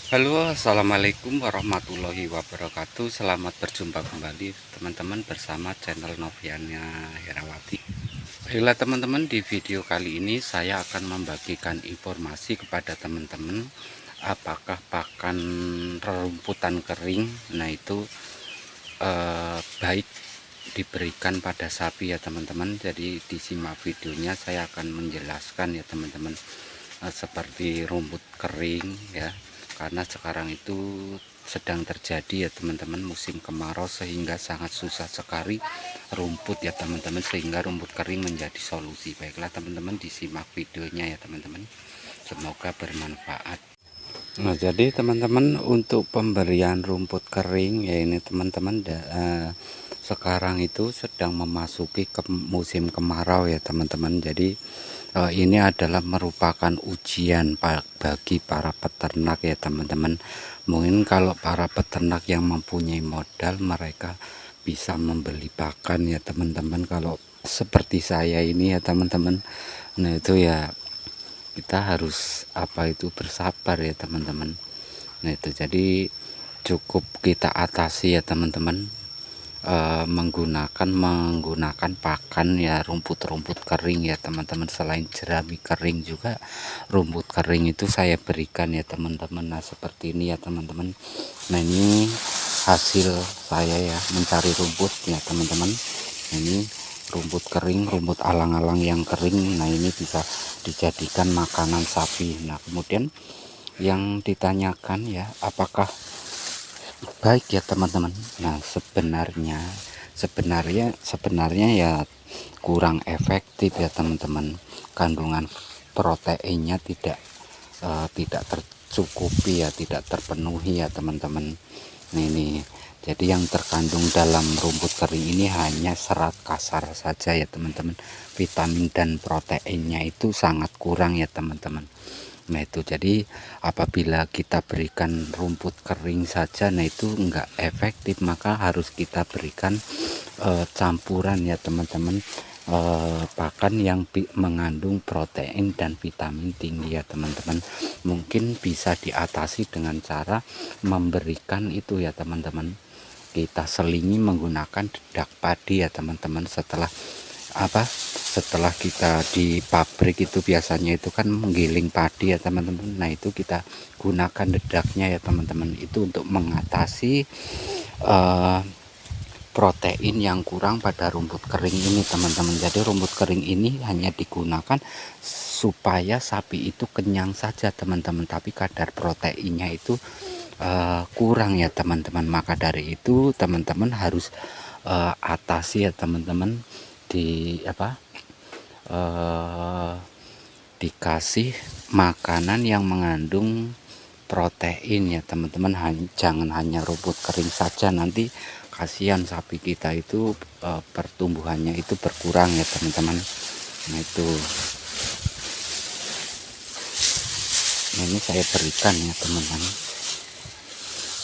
Halo, assalamualaikum warahmatullahi wabarakatuh. Selamat berjumpa kembali teman-teman bersama channel Noviana Herawati. Baiklah teman-teman, di video kali ini saya akan membagikan informasi kepada teman-teman apakah pakan rumputan kering nah itu baik diberikan pada sapi ya teman-teman. Jadi disimak videonya, saya akan menjelaskan ya teman-teman, seperti rumput kering ya, karena sekarang itu sedang terjadi ya teman-teman musim kemarau, sehingga sangat susah sekali rumput ya teman-teman, sehingga rumput kering menjadi solusi. Baiklah teman-teman, disimak videonya ya teman-teman, semoga bermanfaat. Nah, jadi teman-teman, untuk pemberian rumput kering ya ini teman-teman, sekarang itu sedang memasuki ke musim kemarau ya teman-teman. Jadi ini adalah merupakan ujian bagi para peternak ya teman-teman. Mungkin kalau para peternak yang mempunyai modal, mereka bisa membeli pakan ya teman-teman. Kalau seperti saya ini ya teman-teman, nah itu ya kita harus bersabar ya teman-teman. Nah itu jadi cukup kita atasi ya teman-teman, menggunakan pakan ya rumput-rumput kering ya teman-teman. Selain jerami kering juga rumput kering itu saya berikan ya teman-teman. Nah seperti ini ya teman-teman. Nah ini hasil saya ya mencari rumput ya teman-teman. Ini rumput kering, rumput alang-alang yang kering. Nah ini bisa dijadikan makanan sapi. Nah kemudian yang ditanyakan ya, apakah baik ya teman-teman. Nah sebenarnya ya kurang efektif ya teman-teman. Kandungan proteinnya tidak tercukupi ya, tidak terpenuhi ya teman-teman. Nah ini jadi yang terkandung dalam rumput kering ini hanya serat kasar saja ya teman-teman. Vitamin dan proteinnya itu sangat kurang ya teman-teman. Nah itu jadi apabila kita berikan rumput kering saja, nah itu enggak efektif, maka harus kita berikan campuran ya teman-teman, pakan yang mengandung protein dan vitamin tinggi ya teman-teman. Mungkin bisa diatasi dengan cara memberikan itu ya teman-teman, kita selingi menggunakan dedak padi ya teman-teman. Setelah kita di pabrik itu biasanya itu kan menggiling padi ya teman-teman. Nah itu kita gunakan dedaknya ya teman-teman, itu untuk mengatasi protein yang kurang pada rumput kering ini teman-teman. Jadi rumput kering ini hanya digunakan supaya sapi itu kenyang saja teman-teman, tapi kadar proteinnya itu kurang ya teman-teman. Maka dari itu teman-teman harus atasi ya teman-teman, dikasih makanan yang mengandung protein ya teman-teman. Jangan hanya rumput kering saja, nanti kasihan sapi kita itu pertumbuhannya itu berkurang ya teman-teman. Nah itu, nah ini saya berikan ya teman-teman.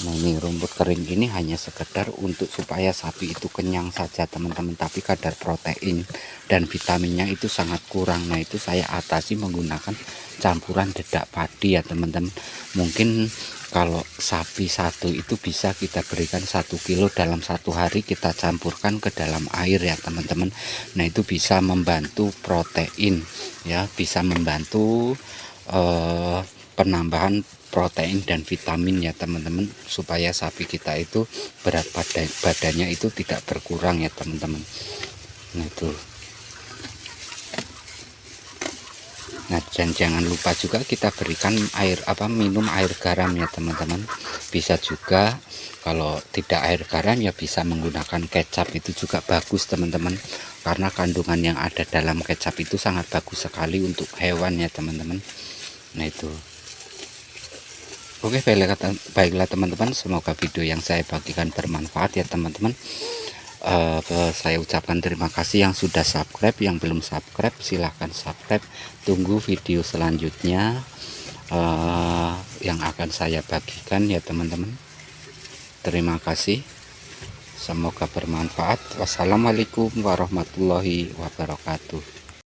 Nah ini rumput kering ini hanya sekedar untuk supaya sapi itu kenyang saja teman-teman, tapi kadar protein dan vitaminnya itu sangat kurang. Nah itu saya atasi menggunakan campuran dedak padi ya teman-teman. Mungkin kalau sapi satu itu bisa kita berikan 1 kilo dalam 1 hari, kita campurkan ke dalam air ya teman-teman. Nah itu bisa membantu protein ya, bisa membantu penambahan protein dan vitamin ya teman-teman, supaya sapi kita itu berat badannya itu tidak berkurang ya teman-teman. Nah itu, nah dan jangan lupa juga kita berikan minum air garam ya teman-teman. Bisa juga kalau tidak air garam ya bisa menggunakan kecap, itu juga bagus teman-teman, karena kandungan yang ada dalam kecap itu sangat bagus sekali untuk hewan ya teman-teman. Nah itu, oke, baiklah teman-teman, semoga video yang saya bagikan bermanfaat ya teman-teman. Saya ucapkan terima kasih yang sudah subscribe, yang belum subscribe silahkan subscribe. Tunggu video selanjutnya yang akan saya bagikan ya teman-teman. Terima kasih, semoga bermanfaat. Wassalamualaikum warahmatullahi wabarakatuh.